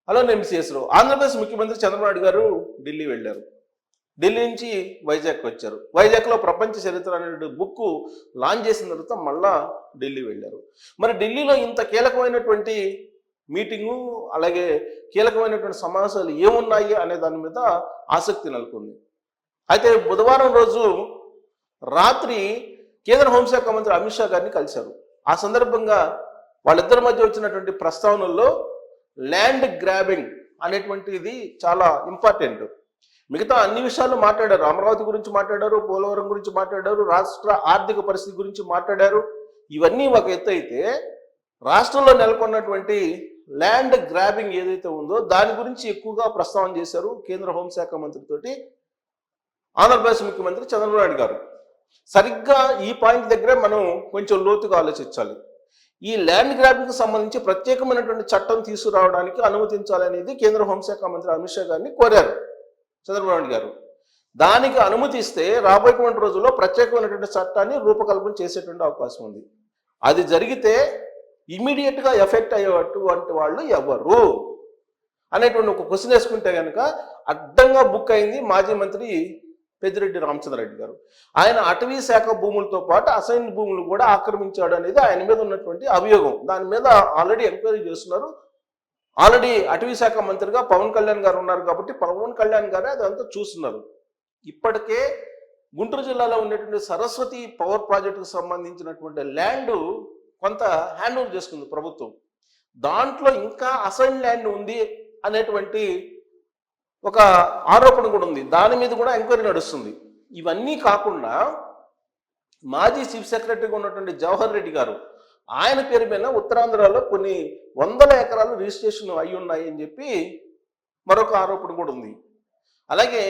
Hello నేను సిఎస్రావు. ఆంధ్రప్రదేశ్ ముఖ్యమంత్రి చంద్రబాబు నాయుడు గారు ఢిల్లీ వెళ్ళారు. ఢిల్లీ నుంచి వైజాగ్ వచ్చారు. వైజాగ్లో ప్రపంచ చరిత్ర అనే బుక్ లాంచ్ చేసిన తర్వాత మళ్ళా ఢిల్లీ వెళ్ళారు. మరి ఢిల్లీలో ఇంత కీలకమైనటువంటి మీటింగు, అలాగే కీలకమైనటువంటి సమావేశాలు ఏమున్నాయి అనే దాని మీద ఆసక్తి నెలకొంది. అయితే బుధవారం రోజు రాత్రి కేంద్ర హోంశాఖ మంత్రి అమిత్ షా గారిని కలిశారు. ఆ సందర్భంగా వాళ్ళిద్దరి మధ్య వచ్చినటువంటి ప్రస్తావనల్లో ల్యాండ్ గ్రాబింగ్ అనేటువంటిది చాలా ఇంపార్టెంట్. మిగతా అన్ని విషయాలు మాట్లాడారు. అమరావతి గురించి మాట్లాడారు, పోలవరం గురించి మాట్లాడారు, రాష్ట్ర ఆర్థిక పరిస్థితి గురించి మాట్లాడారు. ఇవన్నీ ఒక ఎత్తు అయితే రాష్ట్రంలో నెలకొన్నటువంటి ల్యాండ్ గ్రాబింగ్ ఏదైతే ఉందో దాని గురించి ఎక్కువగా ప్రస్తావన చేశారు కేంద్ర హోంశాఖ మంత్రితోటి ఆంధ్రప్రదేశ్ ముఖ్యమంత్రి చంద్రబాబు నాయుడు గారు. సరిగ్గా ఈ పాయింట్ దగ్గరే మనం కొంచెం లోతుగా ఆలోచించాలి. ఈ ల్యాండ్ గ్రాబింగ్కి సంబంధించి ప్రత్యేకమైనటువంటి చట్టం తీసుకురావడానికి అనుమతించాలనేది కేంద్ర హోంశాఖ మంత్రి అమిత్ షా గారిని కోరారు చంద్రబాబు నాయుడు గారు. దానికి అనుమతిస్తే రాబోయేటువంటి రోజుల్లో ప్రత్యేకమైనటువంటి చట్టాన్ని రూపకల్పన చేసేటువంటి అవకాశం ఉంది. అది జరిగితే ఇమీడియట్గా ఎఫెక్ట్ అయ్యేటువంటి వాళ్ళు ఎవరు అనేటువంటి ఒక క్వశ్చన్ వేసుకుంటే కనుక అడ్డంగా బుక్ అయింది మాజీ మంత్రి పెద్దిరెడ్డి రామచంద్రరెడ్డి గారు. ఆయన అటవీ శాఖ భూములతో పాటు అసైన్ భూములు కూడా ఆక్రమించాడు అనేది ఆయన మీద ఉన్నటువంటి అభియోగం. దాని మీద ఆల్రెడీ ఎంక్వైరీ చేస్తున్నారు. ఆల్రెడీ అటవీ శాఖ మంత్రిగా పవన్ కళ్యాణ్ గారు ఉన్నారు కాబట్టి పవన్ కళ్యాణ్ గారే అదంతా చూస్తున్నారు. ఇప్పటికే గుంటూరు జిల్లాలో ఉండేటువంటి సరస్వతి పవర్ ప్రాజెక్టుకు సంబంధించినటువంటి ల్యాండ్ కొంత హ్యాండ్ ఓవర్ చేసుకుంది ప్రభుత్వం. దాంట్లో ఇంకా అసైన్ ల్యాండ్ ఉంది అనేటువంటి ఒక ఆరోపణ కూడా ఉంది. దాని మీద కూడా ఎంక్వైరీ నడుస్తుంది. ఇవన్నీ కాకుండా మాజీ చీఫ్ సెక్రటరీగా ఉన్నటువంటి జవహర్ రెడ్డి గారు ఆయన పేరు మీద ఉత్తరాంధ్రలో కొన్ని వందల ఎకరాలు రిజిస్ట్రేషన్ అయి ఉన్నాయి అని చెప్పి మరొక ఆరోపణ కూడా ఉంది. అలాగే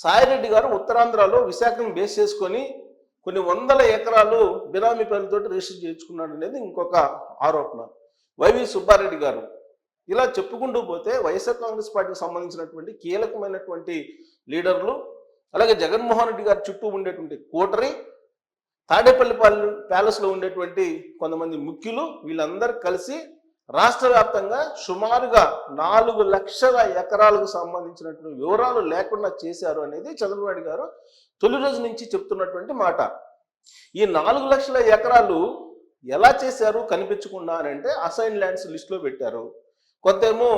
సాయిరెడ్డి గారు ఉత్తరాంధ్రలో విశాఖను బేస్ చేసుకొని కొన్ని వందల ఎకరాలు బినామీ పేర్లతో రిజిస్టర్ చేయించుకున్నాడు అనేది ఇంకొక ఆరోపణ. వైవి సుబ్బారెడ్డి గారు, ఇలా చెప్పుకుంటూ పోతే వైఎస్ఆర్ కాంగ్రెస్ పార్టీకి సంబంధించినటువంటి కీలకమైనటువంటి లీడర్లు, అలాగే జగన్మోహన్ రెడ్డి గారి చుట్టూ ఉండేటువంటి కోటరీ, తాడేపల్లి ప్యాలెస్లో ఉండేటువంటి కొంతమంది ముఖ్యులు, వీళ్ళందరూ కలిసి రాష్ట్ర వ్యాప్తంగా సుమారుగా 4 లక్షల ఎకరాలకు సంబంధించినటువంటి వివరాలు లేకుండా చేశారు అనేది చంద్రబాబు నాయుడు గారు తొలి రోజు నుంచి చెప్తున్నటువంటి మాట. ఈ 4 లక్షల ఎకరాలు ఎలా చేశారు కనిపించకుండా అని అంటే అసైన్ ల్యాండ్స్ లిస్టులో పెట్టారు. కొంతేమో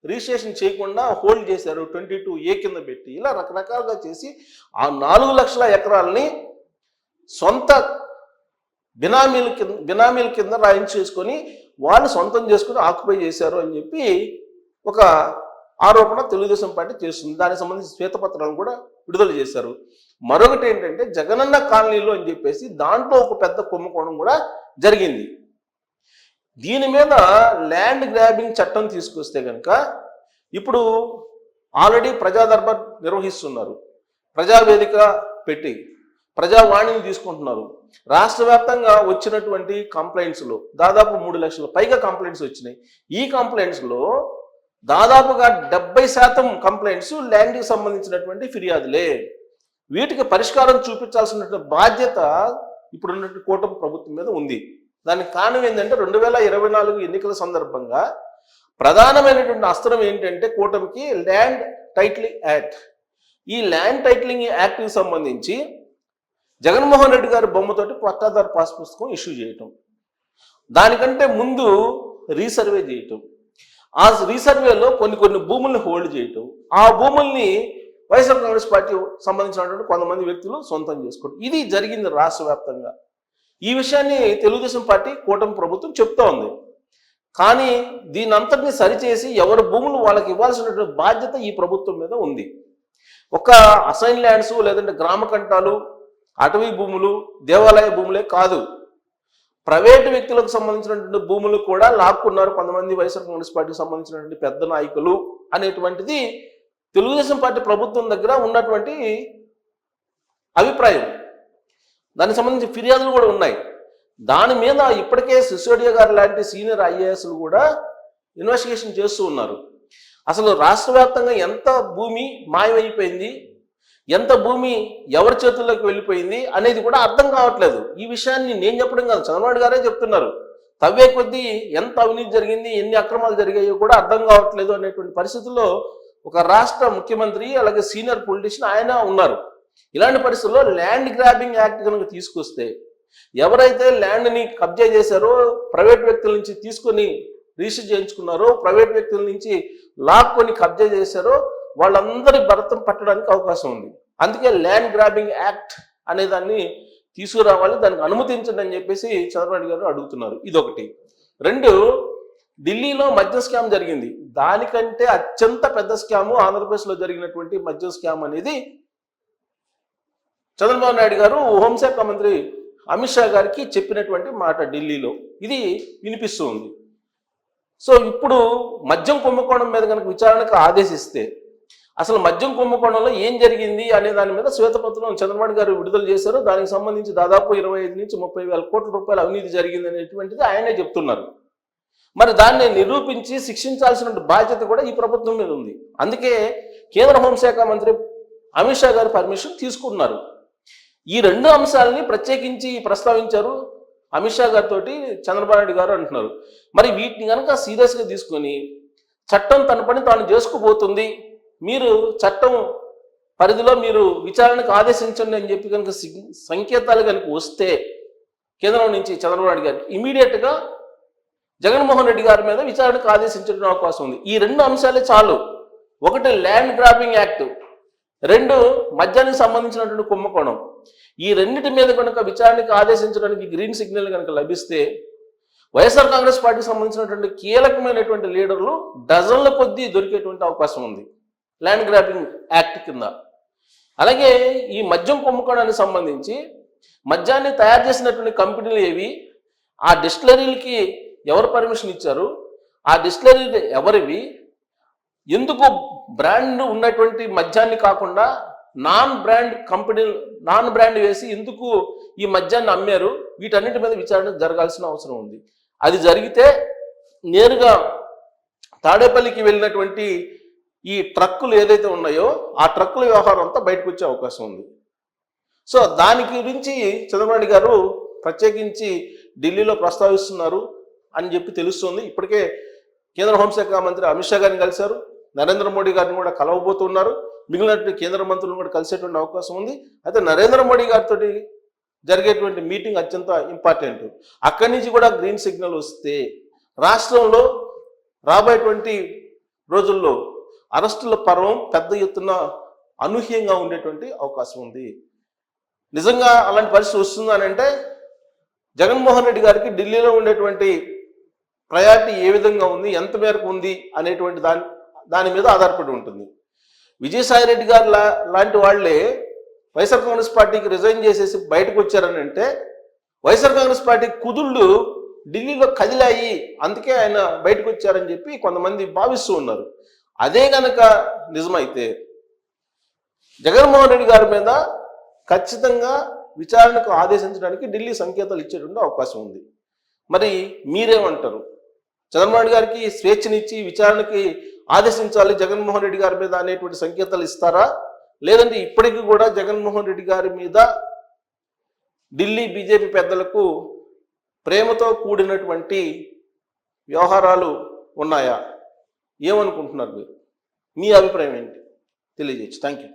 రిజిస్ట్రేషన్ చేయకుండా హోల్డ్ చేశారు, 22A కింద పెట్టి, ఇలా రకరకాలుగా చేసి ఆ 4 లక్షల ఎకరాలని సొంత బినామీల కింద రాయించేసుకొని వాళ్ళు సొంతం చేసుకుని ఆక్యుపై చేశారు అని చెప్పి ఒక ఆరోపణ తెలుగుదేశం పార్టీ చేస్తుంది. దానికి సంబంధించి శ్వేతపత్రాలను కూడా విడుదల చేశారు. మరొకటి ఏంటంటే జగనన్న కాలనీలో అని చెప్పేసి దాంట్లో ఒక పెద్ద కుంభకోణం కూడా జరిగింది. దీని మీద ల్యాండ్ గ్రాబింగ్ చట్టం తీసుకొస్తే కనుక ఇప్పుడు ఆల్రెడీ ప్రజా దర్బార్ నిర్వహిస్తున్నారు, ప్రజావేదిక పెట్టి ప్రజావాణిని తీసుకుంటున్నారు. రాష్ట్ర వ్యాప్తంగా వచ్చినటువంటి కంప్లైంట్స్లో దాదాపు 3 లక్షల పైగా కంప్లైంట్స్ వచ్చినాయి. ఈ కంప్లైంట్స్లో దాదాపుగా 70% కంప్లైంట్స్ ల్యాండ్కి సంబంధించినటువంటి ఫిర్యాదులే. వీటికి పరిష్కారం చూపించాల్సినటువంటి బాధ్యత ఇప్పుడున్నటువంటి కూటమి ప్రభుత్వం మీద ఉంది. దానికి కారణం ఏంటంటే 2024 ఎన్నికల సందర్భంగా ప్రధానమైనటువంటి అస్త్రం ఏంటంటే కూటమికి ల్యాండ్ టైటిలింగ్ యాక్ట్. ఈ ల్యాండ్ టైటిలింగ్ యాక్ట్కి సంబంధించి జగన్మోహన్ రెడ్డి గారి బొమ్మతోటి పట్టాదారు పాస్ పుస్తకం ఇష్యూ చేయటం, దానికంటే ముందు రీసర్వే చేయటం, ఆ రీసర్వేలో కొన్ని భూముల్ని హోల్డ్ చేయటం, ఆ భూముల్ని వైఎస్ఆర్ కాంగ్రెస్ పార్టీ సంబంధించినటువంటి కొంతమంది వ్యక్తులు సొంతం చేసుకోవడం, ఇది జరిగింది రాష్ట్ర వ్యాప్తంగా. ఈ విషయాన్ని తెలుగుదేశం పార్టీ కూటమి ప్రభుత్వం చెప్తా ఉంది. కానీ దీని అంతటిని సరిచేసి ఎవరి భూములు వాళ్ళకి ఇవ్వాల్సినటువంటి బాధ్యత ఈ ప్రభుత్వం మీద ఉంది. ఒక అసైన్ ల్యాండ్స్ లేదంటే గ్రామ కంటాలు, అటవీ భూములు, దేవాలయ భూములే కాదు, ప్రైవేటు వ్యక్తులకు సంబంధించినటువంటి భూములు కూడా లాక్కున్నారు కొంతమంది వైఎస్ఆర్ కాంగ్రెస్ పార్టీకి సంబంధించినటువంటి పెద్ద నాయకులు అనేటువంటిది తెలుగుదేశం పార్టీ ప్రభుత్వం దగ్గర ఉన్నటువంటి అభిప్రాయం. దానికి సంబంధించి ఫిర్యాదులు కూడా ఉన్నాయి. దాని మీద ఇప్పటికే సిసోడియా గారు లాంటి సీనియర్ ఐఏఎస్లు కూడా ఇన్వెస్టిగేషన్ చేస్తూ ఉన్నారు. అసలు రాష్ట్ర వ్యాప్తంగా ఎంత భూమి మాయమైపోయింది, ఎంత భూమి ఎవరి చేతుల్లోకి వెళ్ళిపోయింది అనేది కూడా అర్థం కావట్లేదు. ఈ విషయాన్ని నేను చెప్పడం కాదు, చంద్రబాబు గారే చెప్తున్నారు. తవ్వే కొద్దీ ఎంత అవినీతి జరిగింది, ఎన్ని అక్రమాలు జరిగాయో కూడా అర్థం కావట్లేదు అనేటువంటి పరిస్థితుల్లో ఒక రాష్ట్ర ముఖ్యమంత్రి అలాగే సీనియర్ పొలిటీషియన్ ఆయన ఉన్నారు. ఇలాంటి పరిస్థితుల్లో ల్యాండ్ గ్రాబింగ్ యాక్ట్ కనుక తీసుకొస్తే ఎవరైతే ల్యాండ్ని కబ్జా చేశారో, ప్రైవేట్ వ్యక్తుల నుంచి తీసుకొని రిజిస్టర్ చేయించుకున్నారో, ప్రైవేట్ వ్యక్తుల నుంచి లాక్కొని కబ్జా చేశారో వాళ్ళందరి భరతం పట్టడానికి అవకాశం ఉంది. అందుకే ల్యాండ్ గ్రాబింగ్ యాక్ట్ అనే దాన్ని తీసుకురావాలి, దానికి అనుమతించండి అని చెప్పేసి చంద్రబాబు నాయుడు గారు అడుగుతున్నారు. ఇదొకటి. రెండు, ఢిల్లీలో మద్యం స్కామ్ జరిగింది. దానికంటే అత్యంత పెద్ద స్కాము ఆంధ్రప్రదేశ్లో జరిగినటువంటి మద్యం స్కామ్ అనేది చంద్రబాబు నాయుడు గారు హోంశాఖ మంత్రి అమిత్ షా గారికి చెప్పినటువంటి మాట ఢిల్లీలో. ఇది వినిపిస్తూ ఉంది. సో ఇప్పుడు మద్యం కుంభకోణం మీద కనుక విచారణకు ఆదేశిస్తే అసలు మద్యం కుంభకోణంలో ఏం జరిగింది అనే దాని మీద శ్వేతపత్రం చంద్రబాబు గారు విడుదల చేశారు. దానికి సంబంధించి దాదాపు 25 నుంచి 30,000 కోట్ల రూపాయల అవినీతి జరిగింది అనేటువంటిది ఆయనే చెప్తున్నారు. మరి దాన్ని నిరూపించి శిక్షించాల్సిన బాధ్యత కూడా ఈ ప్రభుత్వం మీద ఉంది. అందుకే కేంద్ర హోంశాఖ మంత్రి అమిత్ షా గారు పర్మిషన్ తీసుకున్నారు. ఈ రెండు అంశాలని ప్రత్యేకించి ప్రస్తావించారు అమిత్ షా గారితో చంద్రబాబు నాయుడు గారు అంటున్నారు. మరి వీటిని కనుక సీరియస్గా తీసుకొని చట్టం తన పని తాను చేసుకుపోతుంది, మీరు చట్టం పరిధిలో మీరు విచారణకు ఆదేశించండి అని చెప్పి కనుక సంకేతాలు కనుక వస్తే కేంద్రం నుంచి చంద్రబాబు నాయుడు గారికి ఇమీడియట్గా జగన్మోహన్ రెడ్డి గారి మీద విచారణకు ఆదేశించడం అవకాశం ఉంది. ఈ రెండు అంశాలే చాలు. ఒకటి ల్యాండ్ గ్రాబింగ్ యాక్ట్, రెండు మద్యానికి సంబంధించినటువంటి కుంభకోణం. ఈ రెండింటి మీద కనుక విచారణకు ఆదేశించడానికి గ్రీన్ సిగ్నల్ కనుక లభిస్తే వైఎస్ఆర్ కాంగ్రెస్ పార్టీకి సంబంధించినటువంటి కీలకమైనటువంటి లీడర్లు డజన్ల కొద్దీ దొరికేటువంటి అవకాశం ఉంది ల్యాండ్ గ్రాబింగ్ యాక్ట్ కింద. అలాగే ఈ మద్యం కుంభకోణానికి సంబంధించి మద్యాన్ని తయారు చేసినటువంటి కంపెనీలు ఏవి, ఆ డిస్టిలరీలకి ఎవరు పర్మిషన్ ఇచ్చారు, ఆ డిస్టిలరీ ఎవరివి, ఎందుకు బ్రాండ్ ఉన్నటువంటి మద్యాన్ని కాకుండా నాన్ బ్రాండ్ వేసి ఎందుకు ఈ మద్యాన్ని అమ్మారు, వీటన్నిటి మీద విచారణ జరగాల్సిన అవసరం ఉంది. అది జరిగితే నేరుగా తాడేపల్లికి వెళ్ళినటువంటి ఈ ట్రక్కులు ఏదైతే ఉన్నాయో ఆ ట్రక్కుల వ్యవహారం అంతా బయటకు వచ్చే అవకాశం ఉంది. సో దాని గురించి చంద్రబాబు నాయుడు గారు ప్రత్యేకించి ఢిల్లీలో ప్రస్తావిస్తున్నారు అని చెప్పి తెలుస్తుంది. ఇప్పటికే కేంద్ర హోంశాఖ మంత్రి అమిత్ షా గారిని కలిశారు, నరేంద్ర మోడీ గారిని కూడా కలవబోతున్నారు, మిగిలినటువంటి కేంద్ర మంత్రులను కూడా కలిసేటువంటి అవకాశం ఉంది. అయితే నరేంద్ర మోడీ గారితో జరిగేటువంటి మీటింగ్ అత్యంత ఇంపార్టెంట్. అక్కడి నుంచి కూడా గ్రీన్ సిగ్నల్ వస్తే రాష్ట్రంలో రాబోయేటువంటి రోజుల్లో అరెస్టుల పర్వం పెద్ద ఎత్తున అనూహ్యంగా ఉండేటువంటి అవకాశం ఉంది. నిజంగా అలాంటి పరిస్థితి వస్తుందని అంటే జగన్మోహన్ రెడ్డి గారికి ఢిల్లీలో ఉండేటువంటి ప్రయారిటీ ఏ విధంగా ఉంది, ఎంత మేరకు ఉంది అనేటువంటి దాని మీద ఆధారపడి ఉంటుంది. విజయసాయి రెడ్డి గారు లాంటి వాళ్ళే వైఎస్ఆర్ కాంగ్రెస్ పార్టీకి రిజైన్ చేసేసి బయటకు వచ్చారని అంటే వైఎస్ఆర్ కాంగ్రెస్ పార్టీ కుదుళ్ళు ఢిల్లీలో కదిలాయి, అందుకే ఆయన బయటకు వచ్చారని చెప్పి కొంతమంది భావిస్తూ ఉన్నారు. అదే కనుక నిజమైతే జగన్మోహన్ రెడ్డి గారి మీద ఖచ్చితంగా విచారణకు ఆదేశించడానికి ఢిల్లీ సంకేతాలు ఇచ్చేటువంటి అవకాశం ఉంది. మరి మీరేమంటారు? చంద్రబాబు నాయుడు గారికి స్వేచ్ఛనిచ్చి విచారణకి ఆదేశించాలి జగన్మోహన్ రెడ్డి గారి మీద అనేటువంటి సంకేతాలు ఇస్తారా, లేదంటే ఇప్పటికీ కూడా జగన్మోహన్ రెడ్డి గారి మీద ఢిల్లీ బీజేపీ పెద్దలకు ప్రేమతో కూడినటువంటి వ్యవహారాలు ఉన్నాయా? ఏమనుకుంటున్నారు మీరు? మీ అభిప్రాయం ఏంటి తెలియజేయచ్చు. Thank you.